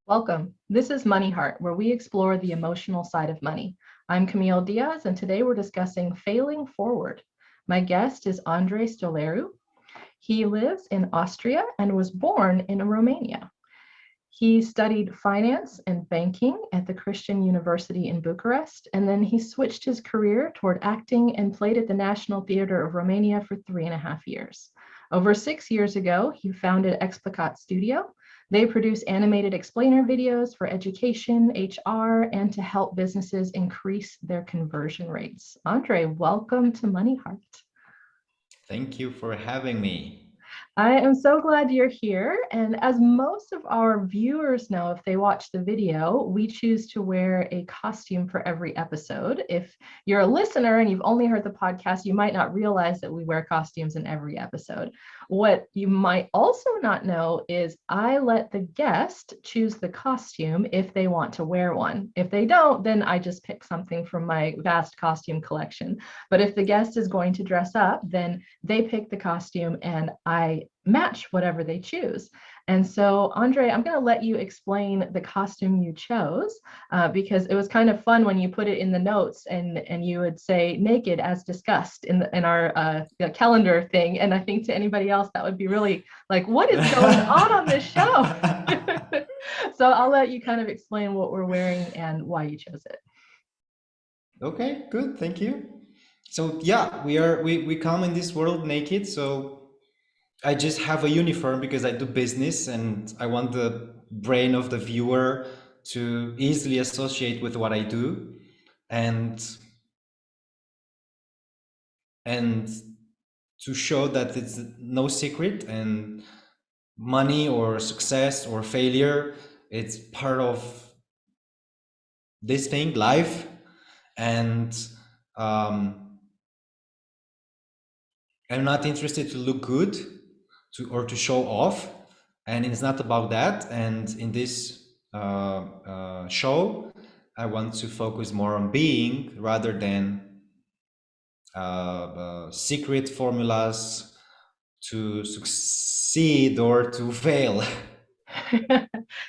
Welcome. This is MoneyHeart, where we explore the emotional side of money. I'm Camille Diaz, and today we're discussing failing forward. My guest is Andrei Stoleriu. He lives in Austria and was born in Romania. He studied finance and banking at the Christian University in Bucharest, and then he switched his career toward acting and played at the National Theatre of Romania for 3.5 years. Over 6 years ago, he founded Explicat Studio. They produce animated explainer videos for education, HR, and to help businesses increase their conversion rates. Andrei, welcome to MoneyHeart. Thank you for having me. I am so glad you're here. And as most of our viewers know, if they watch the video, we choose to wear a costume for every episode. If you're a listener and you've only heard the podcast, you might not realize that we wear costumes in every episode. What you might also not know is I let the guest choose the costume if they want to wear one. If they don't, then I just pick something from my vast costume collection. But if the guest is going to dress up, then they pick the costume and I match whatever they choose. And so, Andrei, I'm going to let you explain the costume you chose because it was kind of fun when you put it in the notes and you would say naked as discussed in our calendar thing. And I think to anybody else that would be really like, what is going on this show? So I'll let you kind of explain what we're wearing and why you chose it. Okay, good. Thank you. So yeah, we come in this world naked. So I just have a uniform because I do business and I want the brain of the viewer to easily associate with what I do and to show that it's no secret and money or success or failure, it's part of this thing, life. And I'm not interested to look good or to show off, and it's not about that. And in this show, I want to focus more on being rather than secret formulas to succeed or to fail.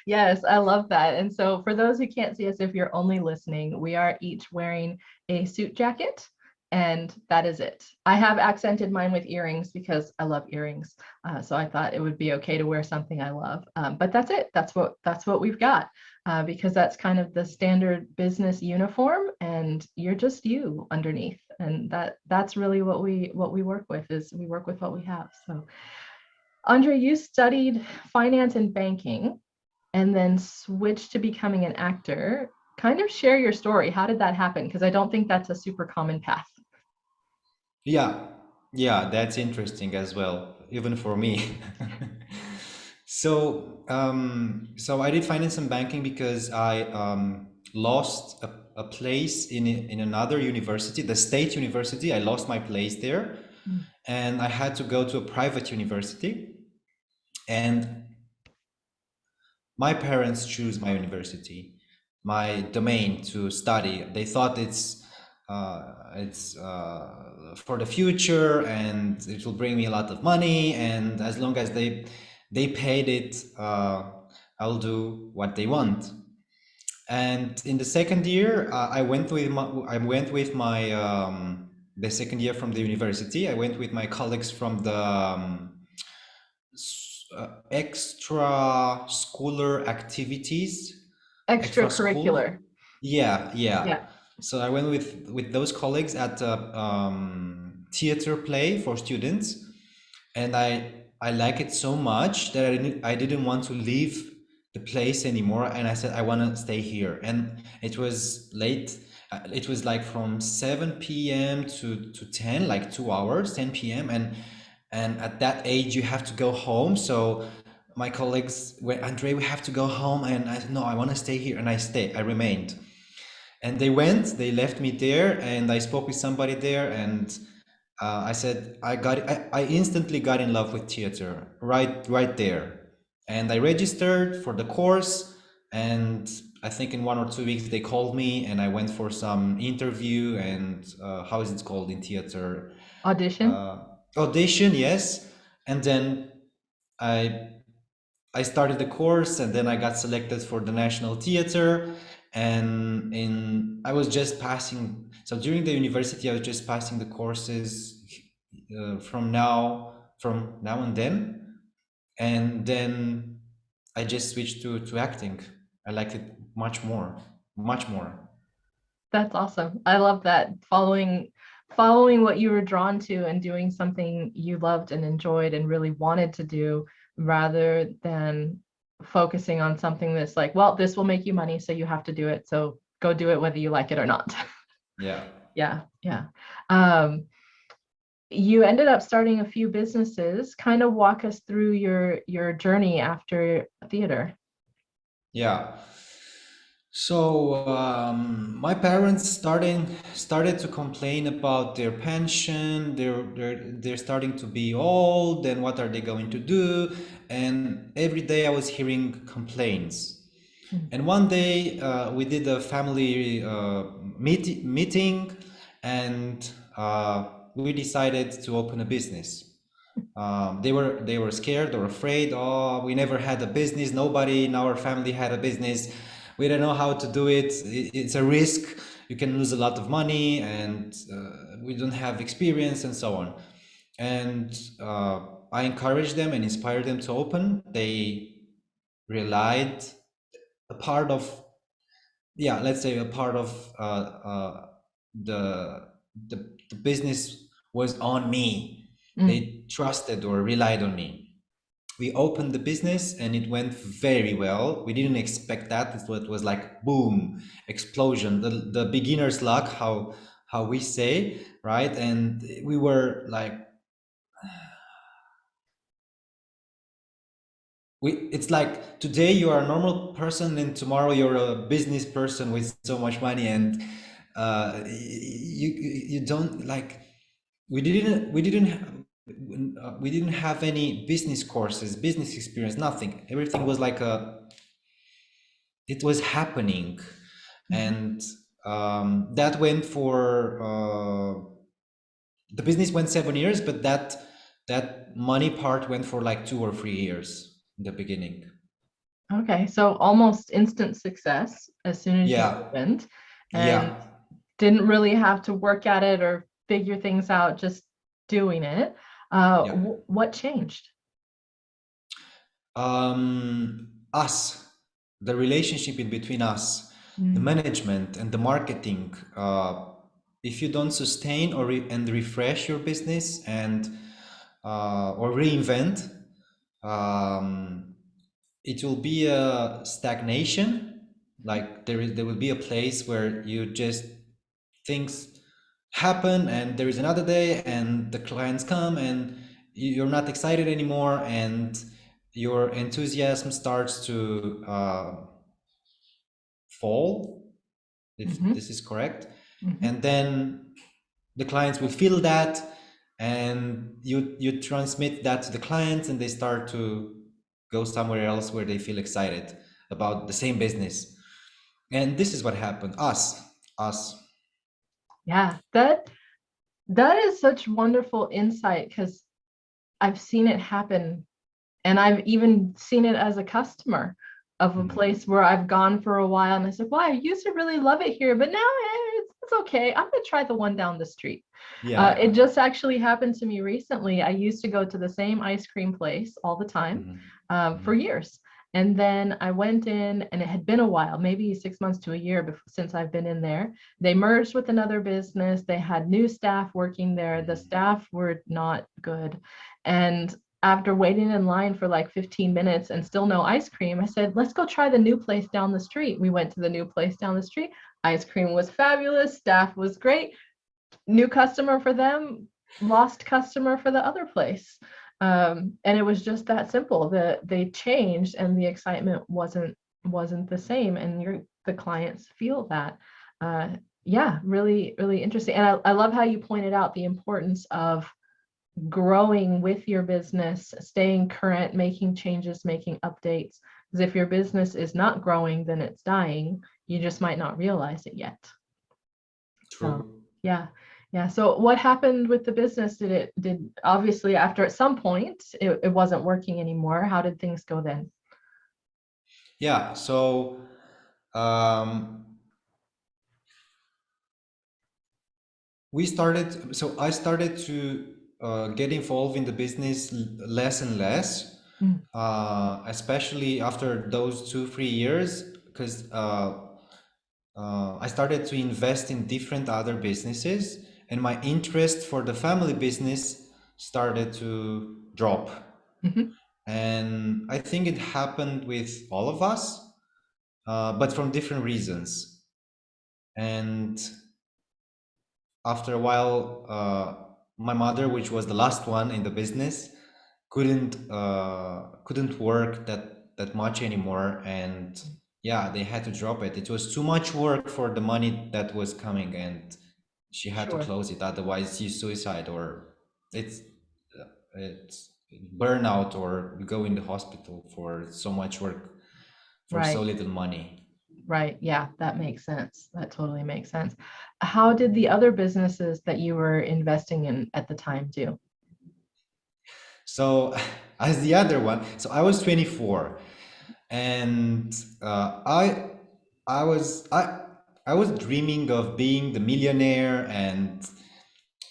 Yes, I love that. And so for those who can't see us, if you're only listening, we are each wearing a suit jacket, and that is it. I have accented mine with earrings because I love earrings. So I thought it would be okay to wear something I love. But that's it. That's what we've got because that's kind of the standard business uniform, and you're just you underneath. And that's really what we work with is we work with what we have. So Andrei, you studied finance and banking and then switched to becoming an actor. Kind of share your story. How did that happen? Because I don't think that's a super common path. Yeah, that's interesting as well, even for me. So I did finance and banking because I lost a place in another university, the state university. I lost my place there, and I had to go to a private university. And my parents choose my university, my domain to study. They thought it's for the future and it will bring me a lot of money. And as long as they paid it, I'll do what they want. And in the second year, I went with my the second year from the university. I went with my colleagues from the extra schooler activities, extra school. Extracurricular. Yeah. Yeah. So I went with those colleagues at a theater play for students, and I like it so much that I didn't want to leave the place anymore, and I said I want to stay here. And it was late. It was like from 7 p.m. to 10, like 2 hours, 10 p.m. And at that age you have to go home. So my colleagues were, Andrei, we have to go home, and I said no, I want to stay here, and I remained. And they left me there, and I spoke with somebody there, and I said I got it. I instantly got in love with theater right there, and I registered for the course. And I think in 1 or 2 weeks they called me, and I went for some interview and how is it called in theater? Audition? Uh, Audition, yes. And then I I started the course, and then I got selected for the National Theater. And in I was just passing. So during the university, I was just passing the courses from now and then I just switched to acting. I liked it much more. That's awesome. I love that. Following what you were drawn to and doing something you loved and enjoyed and really wanted to do rather than focusing on something that's like, well, this will make you money, so you have to do it. So go do it whether you like it or not. Yeah. Yeah, yeah. Um, you ended up starting a few businesses. Kind of walk us through your journey after theater. Yeah. So my parents started to complain about their pension. They're starting to be old, and what are they going to do? And every day I was hearing complaints. Mm, And one day we did a family meeting, and we decided to open a business. They were scared or afraid. Oh, we never had a business. Nobody in our family had a business. We don't know how to do it. It's a risk. You can lose a lot of money, and we don't have experience, and so on. And I encouraged them and inspired them to open. They relied a part of, yeah, let's say a part of the, the business was on me. mm. They trusted or relied on me. We opened the business and it went very well. We didn't expect that. It was like boom, explosion, the beginner's luck, how we say, right? And we were like, it's like today you are a normal person and tomorrow you're a business person with so much money. And you don't like, we didn't have any business courses, business experience, nothing. Everything was like it was happening. Mhm. And that went for the business went 7 years, but that money part went for like 2 or 3 years in the beginning. Okay, so almost instant success as soon as you Yeah. opened, and Yeah. didn't really have to work at it or figure things out, just doing it. Yeah. What changed? Us, the relationship in between us, the Mm, management and the marketing. If you don't sustain and refresh your business and or reinvent, um, it will be a stagnation. Like there will be a place where you just things happen and there is another day and the clients come and you're not excited anymore, and your enthusiasm starts to fall, if mhm, this is correct. mhm. And then the clients will feel that, and you transmit that to the clients, and they start to go somewhere else where they feel excited about the same business. And this is what happened. Us. Yeah, that is such wonderful insight because I've seen it happen. And I've even seen it as a customer of a Mhm. place where I've gone for a while and I said, well, I used to really love it here, but now it's okay. I'm going to try the one down the street. Yeah. It just actually happened to me recently. I used to go to the same ice cream place all the time Mhm. for Mhm. years. And then I went in, and it had been a while, maybe 6 months to a year since I've been in there. They merged with another business. They had new staff working there. The Mhm. staff were not good. And after waiting in line for like 15 minutes and still no ice cream, I said, let's go try the new place down the street. We went to the new place down the street. Ice cream was fabulous. Staff was great. New customer for them, lost customer for the other place. And it was just that simple. That they changed and the excitement wasn't the same. And the clients feel that. Uh, Yeah, really, really interesting. And I love how you pointed out the importance of growing with your business, staying current, making changes, making updates. Because if your business is not growing, then it's dying. You just might not realize it yet. So True. yeah. Yeah. So what happened with the business? Did obviously after at some point it wasn't working anymore. How did things go then? Yeah. So um, I started to get involved in the business less and less, Mm, especially after those 2 3 years, because I started to invest in different other businesses, and my interest for the family business started to drop. mhm, And I think it happened with all of us, but from different reasons. And after a while, my mother, which was the last one in the business, couldn't work that much anymore, and yeah, they had to drop it. It was too much work for the money that was coming, and she had to sure. close it. Otherwise, you suicide, or it's it's burnout, or you go in the hospital for so much work for so Right. little money. Right. Yeah, that makes sense. That totally makes sense. How did the other businesses that you were investing in at the time do? So as the other one, so I was 24, and I was I was dreaming of being the millionaire, and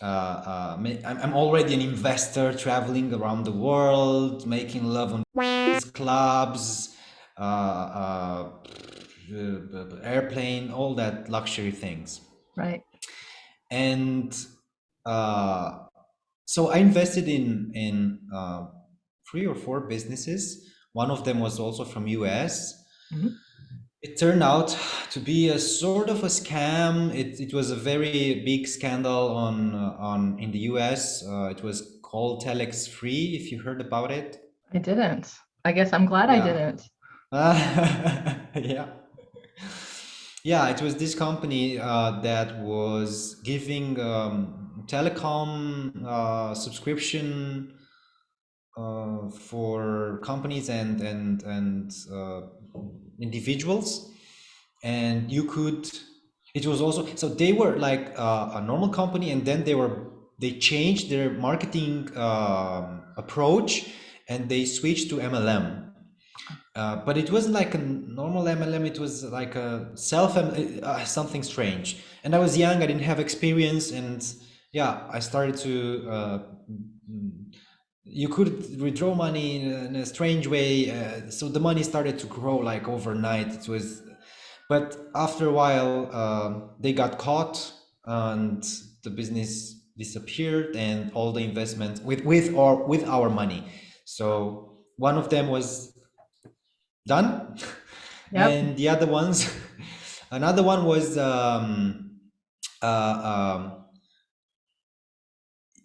I'm already an investor, traveling around the world, making love on clubs, airplane, all that luxury things. Right. And so I invested in 3 or 4 businesses. One of them was also from US. Mhm. It turned out to be a sort of a scam. It was a very big scandal on in the US. It was called Telex Free, if you heard about it. I didn't. I guess I'm glad I Yeah. didn't. Yeah. Yeah, it was this company that was giving telecom subscription for companies and individuals, and you could. It was also, so they were like a normal company, and then they changed their marketing approach, and they switched to MLM. But it wasn't like a normal MLM. It was like a self something strange. And I was young. I didn't have experience, and yeah, I started to. You could withdraw money in a strange way, so the money started to grow like overnight. It was, but after a while, they got caught, and the business disappeared, and all the investment with our money. So one of them was done, Yep. and the other ones, another one was um,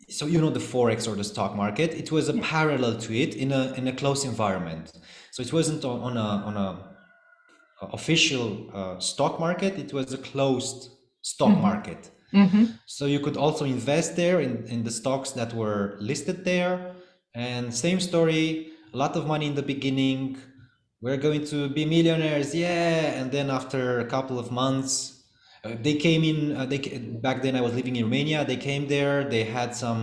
so you know the forex or the stock market. It was a Yeah. parallel to it in a close environment. So it wasn't on a official stock market. It was a closed stock Hmm. market. Hmm. So you could also invest there in the stocks that were listed there. And same story, a lot of money in the beginning. We're going to be millionaires, yeah. And then after a couple of months, they came in. Back then I was living in Romania. They came there. They had some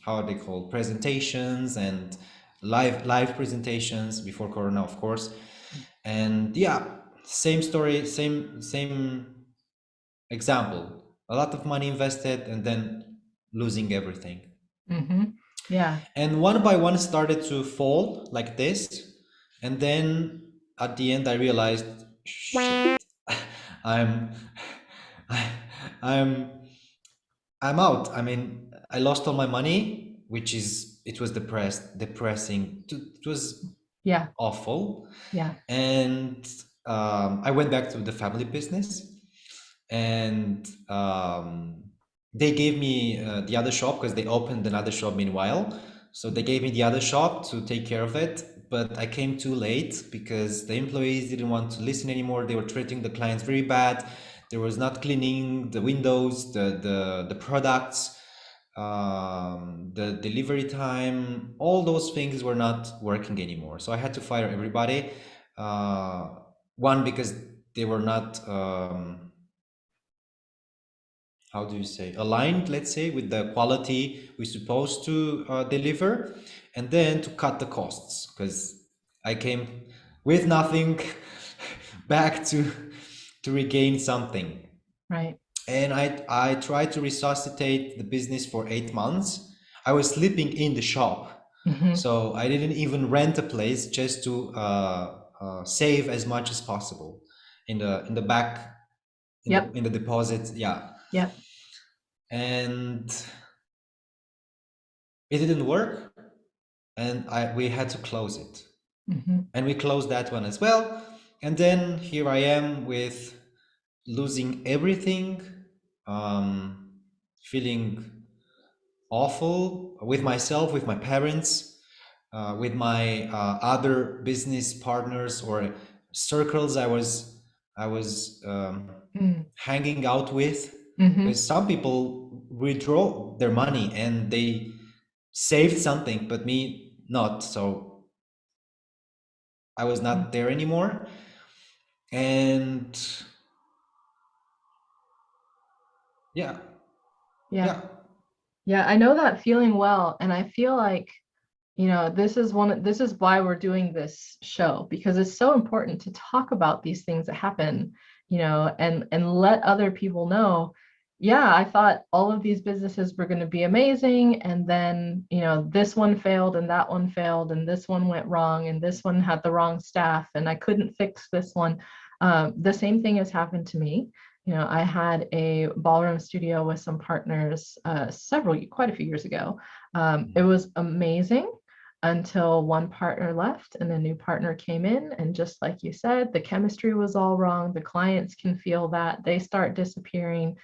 how are they called, presentations, and live presentations before Corona, of course. And yeah, same story, same example, a lot of money invested and then losing everything. Hmm. Yeah. And one by one started to fall like this. And then at the end, I realized, shit, I'm, I, I'm, I'm out. I mean, I lost all my money, it was depressing. It was Yeah. awful. Yeah. And I went back to the family business, and they gave me the other shop, because they opened another shop meanwhile. So they gave me the other shop to take care of it, but I came too late because the employees didn't want to listen anymore. They were treating the clients very bad. There was not cleaning the windows, the products, the delivery time. All those things were not working anymore. So I had to fire everybody. Uh, One, because they were not how do you say, aligned, let's say, with the quality we're supposed to deliver, and then to cut the costs, because I came with nothing back to regain something. Right. And I tried to resuscitate the business for 8 months. I was sleeping in the shop, Hmm. so I didn't even rent a place, just to save as much as possible in the back, Yep. in the deposit. Yeah. Yep. And it didn't work, and we had to close it, Hmm. and we closed that one as well. And then here I am with losing everything, um, feeling awful with myself, with my parents, with my other business partners or circles I was hanging out with, Hmm. because some people withdraw their money and they saved something, but me not. So I was not there anymore. And yeah, Yeah. yeah. Yeah. I know that feeling well. And I feel like, this is why we're doing this show, because it's so important to talk about these things that happen, and let other people know. Yeah, I thought all of these businesses were going to be amazing, and then this one failed and that one failed and this one went wrong and this one had the wrong staff and I couldn't fix this one. The same thing has happened to me. I had a ballroom studio with some partners quite a few years ago. It was amazing until one partner left and a new partner came in. And just like you said, the chemistry was all wrong. The clients can feel that. They start disappearing.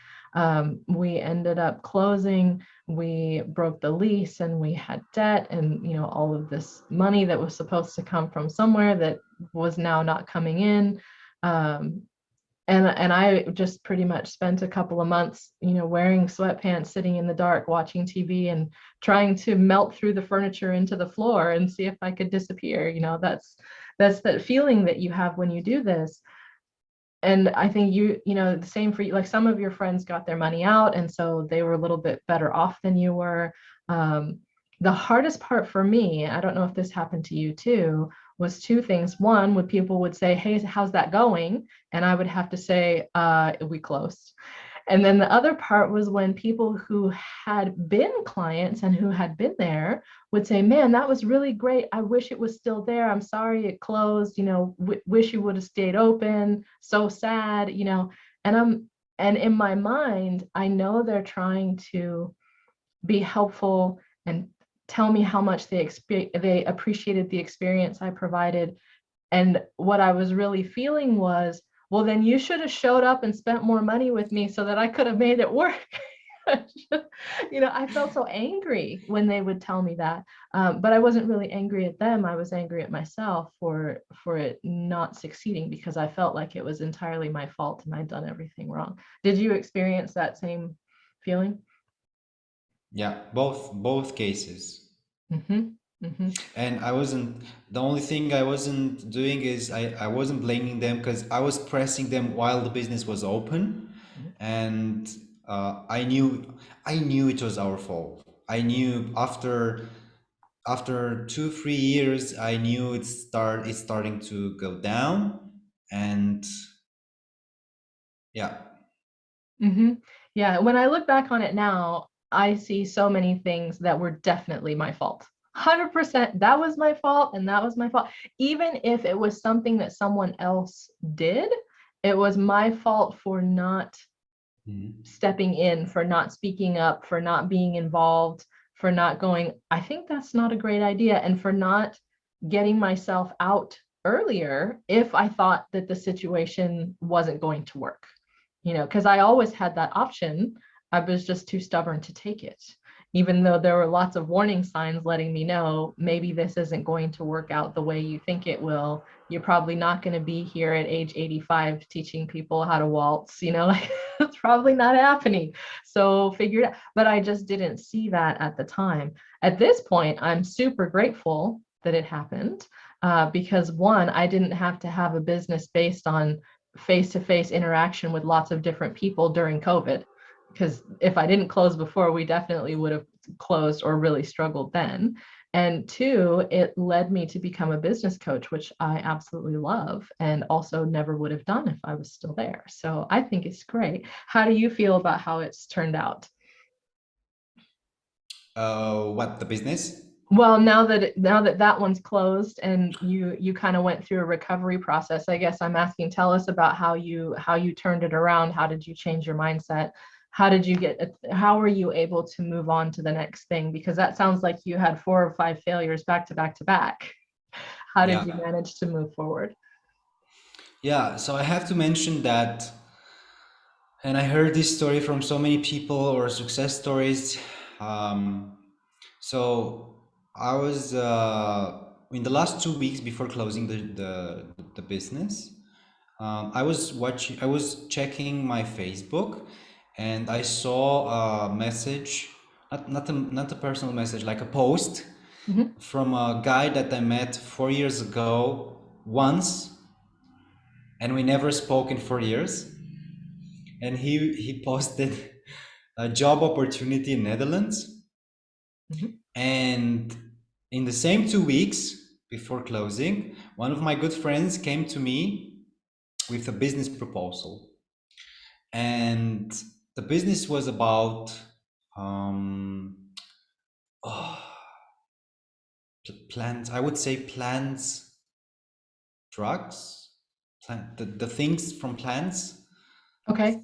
We ended up closing. We broke the lease and we had debt, and all of this money that was supposed to come from somewhere that was now not coming in. Um, and I just pretty much spent a couple of months, wearing sweatpants, sitting in the dark, watching TV, and trying to melt through the furniture into the floor and see if I could disappear. That's that feeling that you have when you do this. And I think the same for you. Like, some of your friends got their money out, and so they were a little bit better off than you were. Um, the hardest part for me, I don't know if this happened to you too, was two things. One, when people would say, "Hey, how's that going?" And I would have to say, "We closed." And then the other part was when people who had been clients and who had been there would say, "Man, that was really great. I wish it was still there. I'm sorry it closed. Wish you would have stayed open. So sad." And in my mind, I know they're trying to be helpful and tell me how much they appreciated the experience I provided. And what I was really feeling was, well, then you should have showed up and spent more money with me so that I could have made it work. I felt so angry when they would tell me that. But I wasn't really angry at them. I was angry at myself for it not succeeding, because I felt like it was entirely my fault and I'd done everything wrong. Did you experience that same feeling? Yeah, both cases. Mm-hmm. Mm-hmm. And the only thing I wasn't doing is I wasn't blaming them, because I was pressing them while the business was open. And I knew it was our fault. I knew after 2 3 years, I knew it's starting to go down. And yeah. Mm-hmm. Yeah, when I look back on it now, I see so many things that were definitely my fault. 100% that was my fault, and that was my fault. Even if it was something that someone else did, it was my fault for not Mhm. stepping in, for not speaking up, for not being involved, for not going, "I think that's not a great idea," and for not getting myself out earlier if I thought that the situation wasn't going to work. Because I always had that option. I was just too stubborn to take it. even though there were lots of warning signs letting me know maybe this isn't going to work out the way you think it will. You're probably not going to be here at age 85 teaching people how to waltz, like it's probably not happening. So figured out, but I just didn't see that at the time. At this point, I'm super grateful that it happened, because one, I didn't have to have a business based on face-to-face interaction with lots of different people during COVID. Because if I didn't close before, we definitely would have closed or really struggled then. And two, it led me to become a business coach, which I absolutely love and also never would have done if I was still there. So I think it's great. How do you feel about how it's turned out? What, the business? Well, now that one's closed and you kind of went through a recovery process, I guess I'm asking, tell us about how you turned it around. How did you change your mindset? How were you able to move on to the next thing? Because that sounds like you had 4 or 5 failures back to back to back. How did you Yeah. manage to move forward? Yeah, so I have to mention that, and I heard this story from so many people or success stories. Um, so I was in the last 2 weeks before closing the business. I was checking my Facebook, and I saw a message, not a personal message, like a post Mhm. from a guy that I met 4 years ago once, and we never spoke in 4 years. And he posted a job opportunity in Netherlands, Mhm. and in the same 2 weeks before closing, one of my good friends came to me with a business proposal, and the business was about um, oh, plants. I would say plants, drugs, the things from plants, Okay.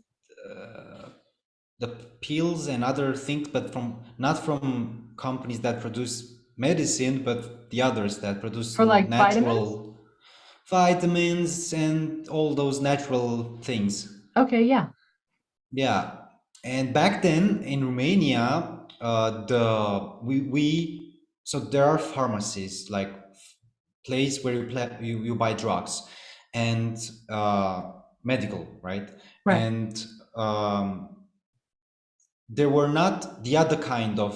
the pills and other things, but from not from companies that produce medicine, but the others that produce For like vitamins? natural vitamins and all those natural things. Okay, yeah. Yeah, and back then in Romania, the we so there are pharmacies, like place where you buy drugs and medical, right? Right. And there were not the other kind of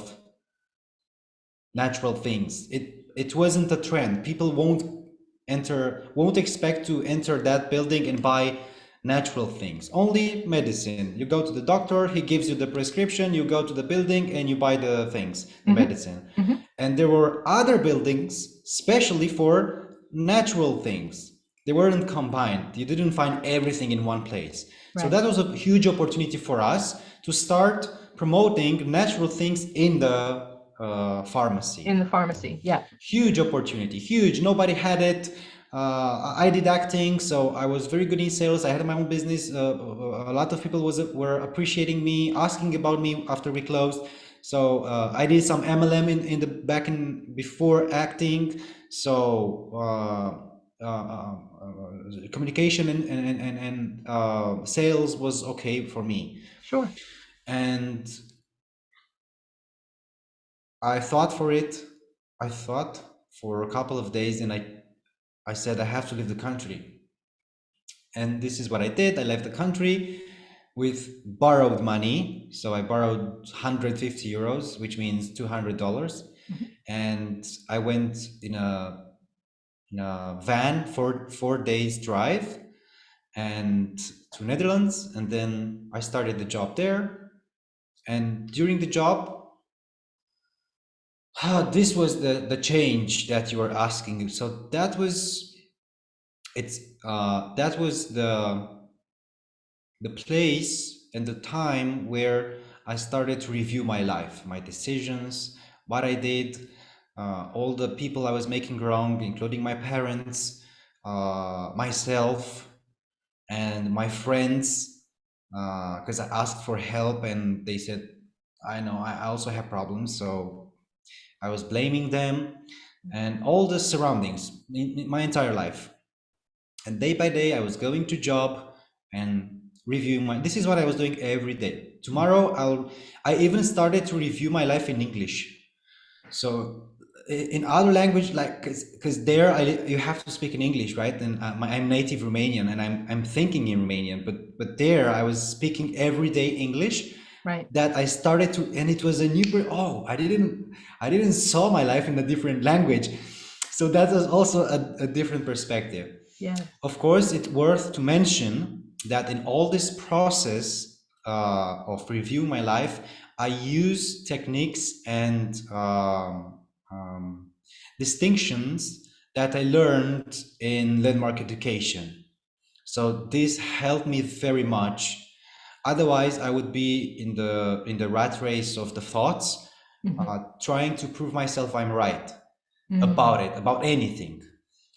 natural things. It wasn't a trend. People won't expect to enter that building and buy natural things. Only medicine. You go to the doctor, he gives you the prescription, you go to the building and you buy the things, the Hmm. medicine. Hmm. And there were other buildings specially for natural things. They weren't combined. You didn't find everything in one place. So Right. that was a huge opportunity for us to start promoting natural things in the In pharmacy. the pharmacy. Yeah. Huge opportunity, huge. Nobody had it. I did acting, so I was very good in sales. I had my own business. A lot of people were appreciating me, asking about me after we closed. So I did some MLM in the back in before acting. So communication and sales was okay for me. Sure. And I thought for it. I thought for a couple of days, and I said I have to leave the country. And this is what I did. I left the country with borrowed money. So I borrowed 150 euros, which means $200. Mhm. And I went in a van for 4 days drive and to Netherlands. And then I started the job there. And during the job, this was the change that you were asking. So that was the place and the time where I started to review my life, my decisions, what I did, all the people I was making wrong, including my parents, myself, and my friends, because I asked for help and they said, I know I also have problems. So I was blaming them and all the surroundings in my entire life. And day by day, I was going to job and reviewing my, this is what I was doing every day. Tomorrow I even started to review my life in English. So in other language, like, because there you have to speak in English, right? And I'm native Romanian, and I'm thinking in Romanian, but there I was speaking everyday English. Right. That I started to, and it was a new. Oh, I didn't saw my life in a different language, so that was also a different perspective. Yes. Of course, it's worth to mention that in all this process of reviewing my life, I use techniques and distinctions that I learned in landmark education. So this helped me very much. Otherwise, I would be in the rat race of the thoughts, Hmm. trying to prove myself I'm right Mm. about it, about anything.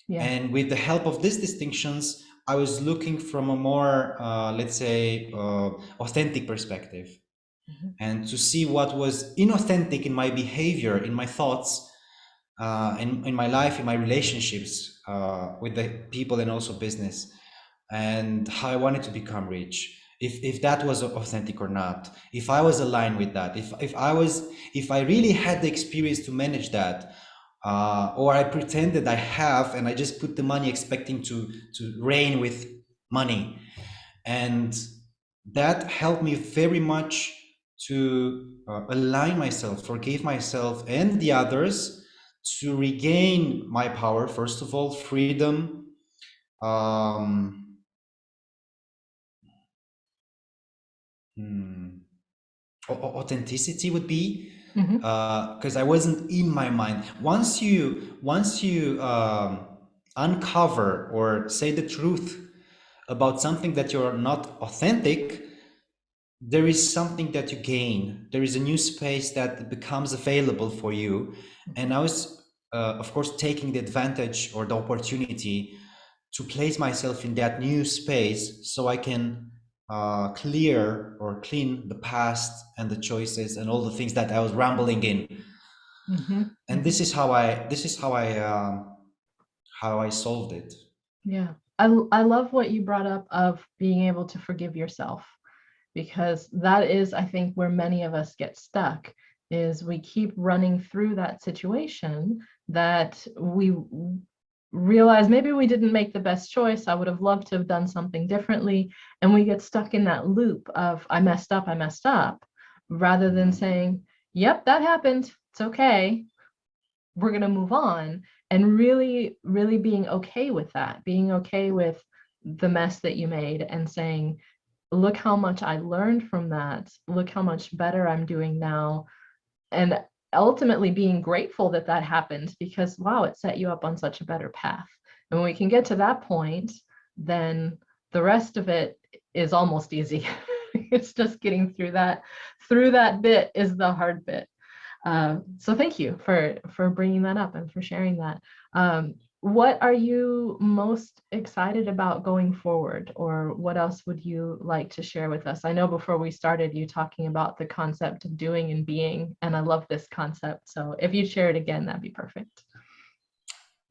Yeah. And with the help of these distinctions, I was looking from a more, let's say, authentic perspective, Hmm. and to see what was inauthentic in my behavior, in my thoughts, in my life, in my relationships with the people and also business, and how I wanted to become rich. If that was authentic or not, if I was aligned with that, if I really had the experience to manage that, or I pretended I have, and I just put the money expecting to reign with money. And that helped me very much to align myself, forgive myself and the others, to regain my power, first of all, freedom, um, hmm, authenticity would be, Hmm. because I wasn't in my mind. Once you uncover or say the truth about something that you're not authentic, there is something that you gain. There is a new space that becomes available for you. And I was, of course, taking the advantage or the opportunity to place myself in that new space so I can clear or clean the past and the choices and all the things that I was rambling in. Hmm. And Hmm. this is how I solved it. Yeah. I love what you brought up of being able to forgive yourself, because that is, I think, where many of us get stuck, is we keep running through that situation that we realize maybe we didn't make the best choice. I would have loved to have done something differently. And we get stuck in that loop of I messed up, rather than saying, yep, that happened. It's okay. We're going to move on. And really, really being okay with that, being okay with the mess that you made, and saying, look how much I learned from that. Look how much better I'm doing now. And ultimately being grateful that that happened, because wow, it set you up on such a better path. And when we can get to that point, then the rest of it is almost easy. It's just getting through that bit is the hard bit. So thank you for bringing that up and for sharing that. What are you most excited about going forward, or what else would you like to share with us? I know before we started, you talking about the concept of doing and being, and I love this concept. So if you share it again, that'd be perfect.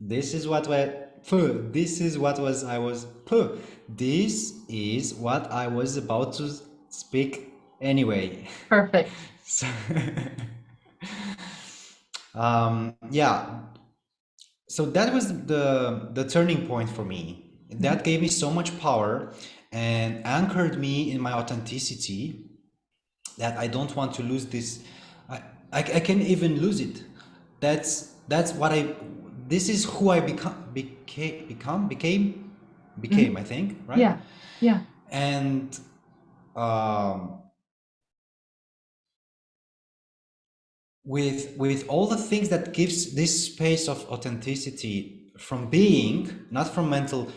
This is what I, this is what was I was this is what I was about to speak anyway. Perfect. So, yeah, so that was the turning point for me. Mhm. That gave me so much power and anchored me in my authenticity, that I don't want to lose this. I can even lose it. That's what I. This is who I became. Mhm. I think, right. Yeah. Yeah. And um, with all the things that gives this space of authenticity from being, not from mental.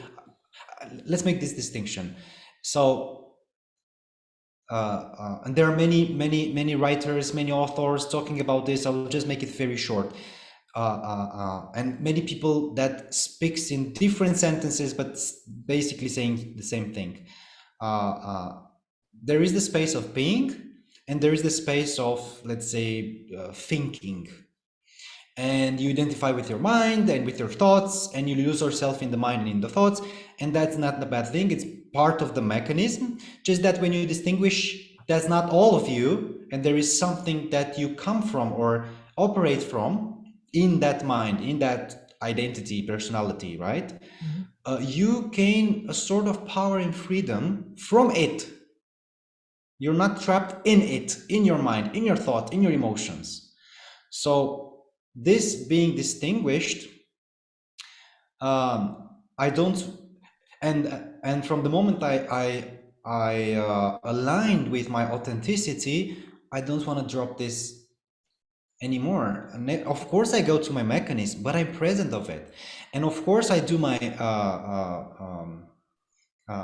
Let's make this distinction. So and there are many writers, many authors talking about this. I will just make it very short. And many people that speaks in different sentences, but basically saying the same thing. Uh, uh, there is the space of being, and there is the space of, let's say, thinking. And you identify with your mind and with your thoughts, and you lose yourself in the mind and in the thoughts, and that's not a bad thing. It's part of the mechanism, just that when you distinguish, that's not all of you, and there is something that you come from or operate from in that mind, in that identity, personality, right? Mhm. You gain a sort of power and freedom from it. You're not trapped in it, in your mind, in your thought, in your emotions. So this being distinguished, I don't, and from the moment I aligned with my authenticity, I don't want to drop this anymore. And of course, I go to my mechanism, but I'm present of it, and of course, I do my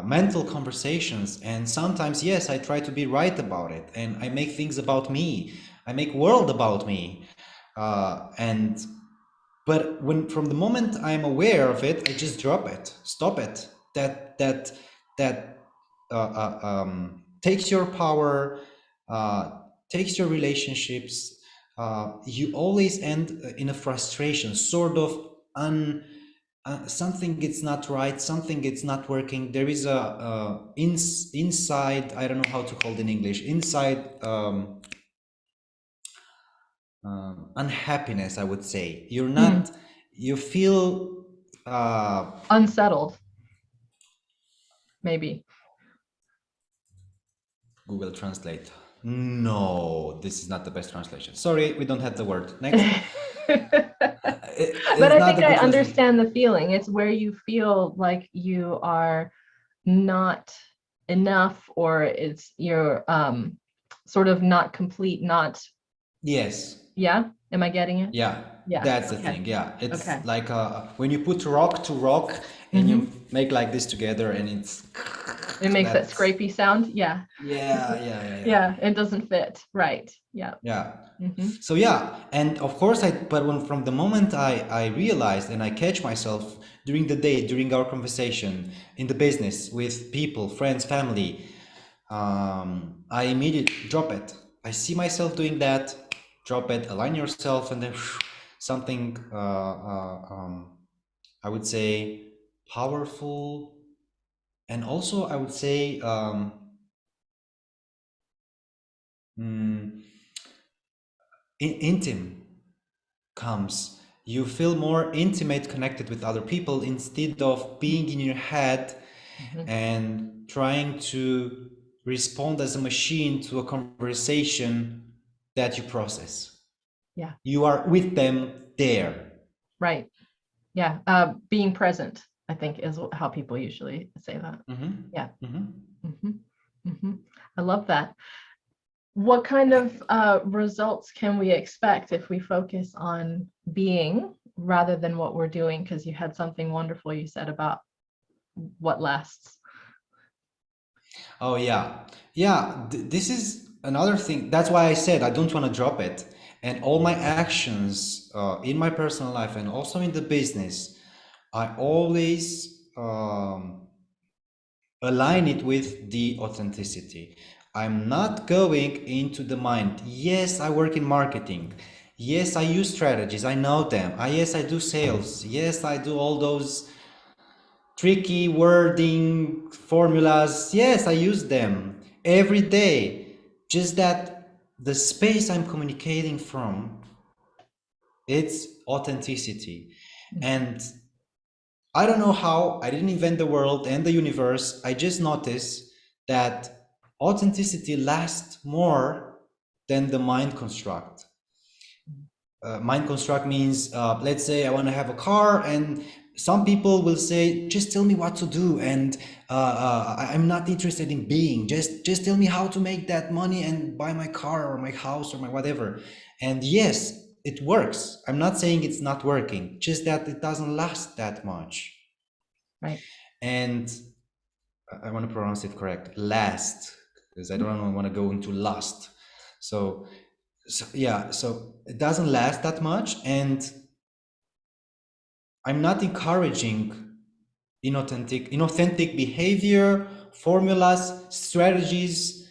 mental conversations, and sometimes, yes, I try to be right about it, and I make things about me. I make world about me, and but when from the moment I'm aware of it, I just drop it, stop it. That takes your power, uh, takes your relationships. You always end in a frustration, sort of something it's not right, something it's not working. There is a inside. I don't know how to call it in English. Inside. Unhappiness, I would say. You're Mm. not, you feel, uh, Unsettled, maybe. Google Translate. No, this is not the best translation. Sorry, we don't have the word. Next. But It's I not think a I good translation. understand the feeling. It's where you feel like you are not enough, or it's you're sort of not complete, not, Yes. yeah. Am I getting it? Yeah, Yeah. that's the Okay. thing. Yeah, it's Okay. like when you put rock to rock and Hmm. you make like this together, and it's It makes that that's scrapey sound. Yeah. yeah. Yeah. It doesn't fit. Right. Yeah. Yeah. Hmm. So yeah, and of course but when from the moment I realized and I catch myself during the day, during our conversation in the business with people, friends, family, I immediately drop it. I see myself doing that, drop it, align yourself, and then something I would say powerful, and also I would say mm, intimate comes. You feel more intimate, connected with other people instead of being in your head Hmm. and trying to respond as a machine to a conversation that you process. Yeah. You are with them there. Right. Yeah. Being present, I think, is how people usually say that. Mm-hmm. Yeah. Mm-hmm. Hmm. Hmm. I love that. What kind of results can we expect if we focus on being rather than what we're doing? Because you had something wonderful you said about what lasts. Oh yeah, yeah. This is another thing. That's why I said I don't want to drop it. And all my actions in my personal life and also in the business, I always align it with the authenticity. I'm not going into the mind. Yes, I work in marketing. Yes, I use strategies. I know them. Yes, I do sales. Yes, I do all those tricky wording formulas. Yes, I use them every day. Just that the space I'm communicating from, it's authenticity. And I don't know how, I didn't invent the world and the universe. I just noticed that authenticity lasts more than the mind construct. Mind construct means, let's say I want to have a car, and some people will say, just tell me what to do, and I'm not interested in being. Just tell me how to make that money and buy my car or my house or my whatever. And yes, it works. I'm not saying it's not working, just that it doesn't last that much. Right. And I want to pronounce it correct, last, because I don't want to go into lust. So, yeah, so it doesn't last that much, and I'm not encouraging inauthentic behavior, formulas, strategies,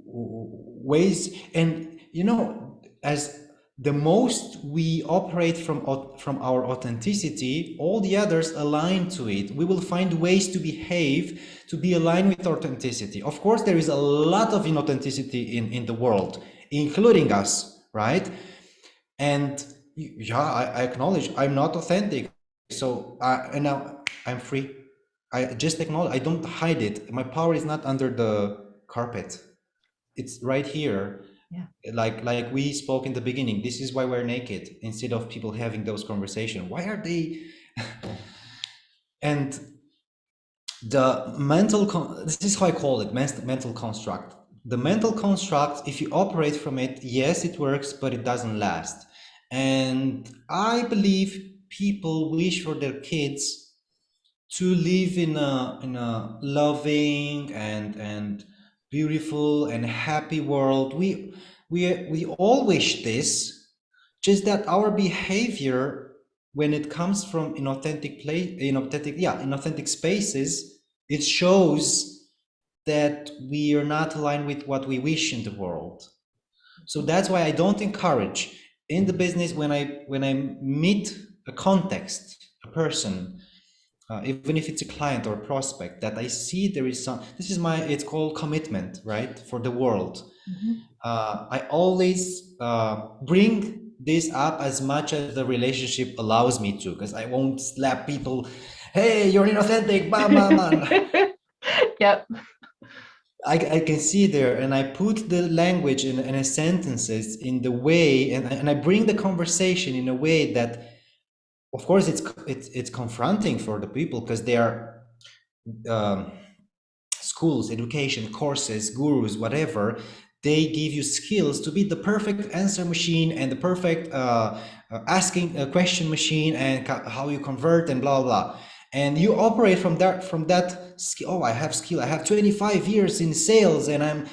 ways, and as the most we operate from our authenticity, all the others align to it. We will find ways to behave to be aligned with authenticity. Of course, there is a lot of inauthenticity in the world, including us, right? And yeah, I acknowledge I'm not authentic. So and now I'm free. I just acknowledge. I don't hide it. My power is not under the carpet. It's right here. Yeah. Like we spoke in the beginning. This is why we're naked. Instead of people having those conversations, why are they? And the this is how I call it, mental construct. The mental construct, if you operate from it, yes, it works, but it doesn't last. And I believe people wish for their kids to live in a loving and beautiful and happy world. We all wish this, just that our behavior when it comes from inauthentic place, inauthentic spaces, it shows that we are not aligned with what we wish in the world. So that's why I don't encourage in the business, when I meet a context, a person, even if it's a client or a prospect, that I see there is some, this is my, it's called commitment, right, for the world. I always bring this up as much as the relationship allows me to, because I won't slap people, hey, you're inauthentic, bam, bam, bam. Yep. I can see there, and I put the language in a sentences in the way, and I bring the conversation in a way that, of course, it's confronting for the people, because they are um, schools, education, courses, gurus, whatever. They give you skills to be the perfect answer machine and the perfect asking a question machine, and how you convert and blah blah. And you operate from that skill. Oh, I have skill. I have 25 years in sales, and I'm,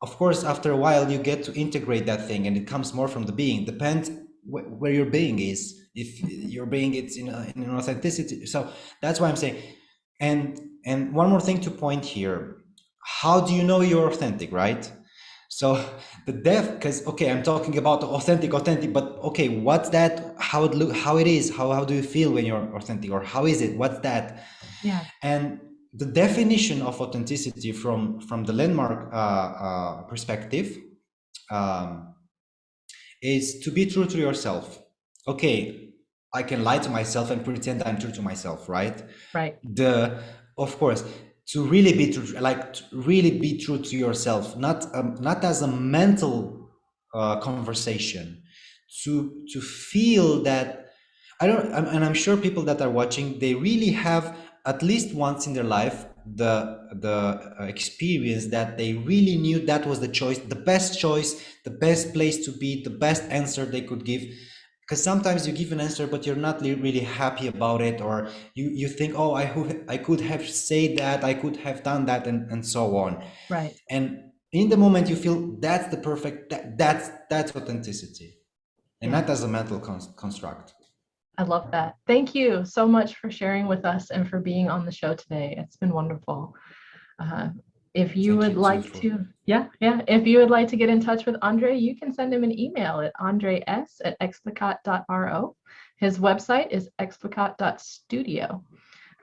of course, after a while you get to integrate that thing, and it comes more from the being. Depends where your being is. If your being it's in an authenticity, so that's why I'm saying. And one more thing to point here: how do you know you're authentic, right? So the depth, because okay, I'm talking about authentic, but okay, what's that? How it look? How it is? How do you feel when you're authentic, or how is it? What's that? Yeah. And the definition of authenticity from the landmark perspective um, is to be true to yourself. Okay, I can lie to myself and pretend I'm true to myself, right? Right. The Of course, to really be true, like to really be true to yourself, not as a mental conversation, to feel that I don't, and I'm sure people that are watching, they really have at least once in their life the experience that they really knew that was the choice, the best place to be, the best answer they could give. Because sometimes you give an answer, but you're not really happy about it, or you think, oh, I could have said that, I could have done that, and so on. Right. And in the moment, you feel that's the perfect, that's authenticity, and Yeah. not as a mental construct. I love that. Thank you so much for sharing with us and for being on the show today. It's been wonderful. Uh, if you Thank would you too like for. to, yeah, if you would like to get in touch with Andrei, you can send him an email at andres@explicat.ro. His website is explicat.studio.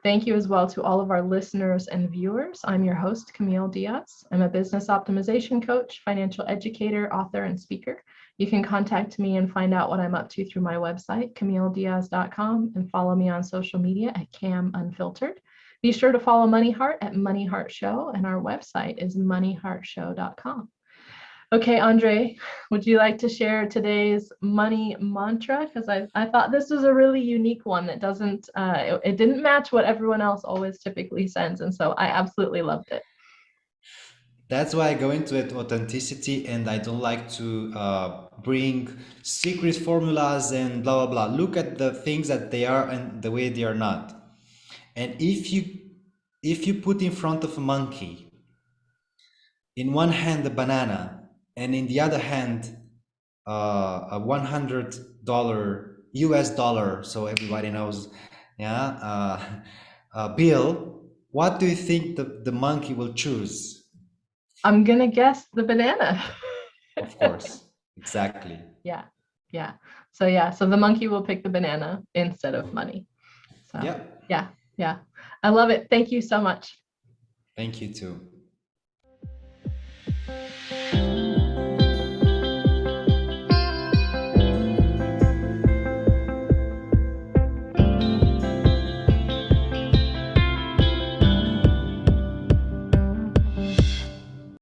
Thank you as well to all of our listeners and viewers. I'm your host, Camille Diaz. I'm a business optimization coach, financial educator, author, and speaker. You can contact me and find out what I'm up to through my website, CamilleDiaz.com, and follow me on social media at Cam Unfiltered. Be sure to follow MoneyHeart at MoneyHeart Show, and our website is moneyheartshow.com. Okay, Andrei, would you like to share today's money mantra? Because I thought this was a really unique one that doesn't, it didn't match what everyone else always typically sends. And so I absolutely loved it. That's why I go into it authenticity, and I don't like to bring secret formulas and blah blah blah. Look at the things that they are and the way they are not. And if you put in front of a monkey, in one hand a banana, and in the other hand a $100 US dollar, so everybody knows, yeah, bill, what do you think the monkey will choose? I'm gonna guess the banana. Of course, exactly. Yeah. Yeah. So yeah, so the monkey will pick the banana instead of money. So Yeah. yeah, yeah. I love it. Thank you so much. Thank you too.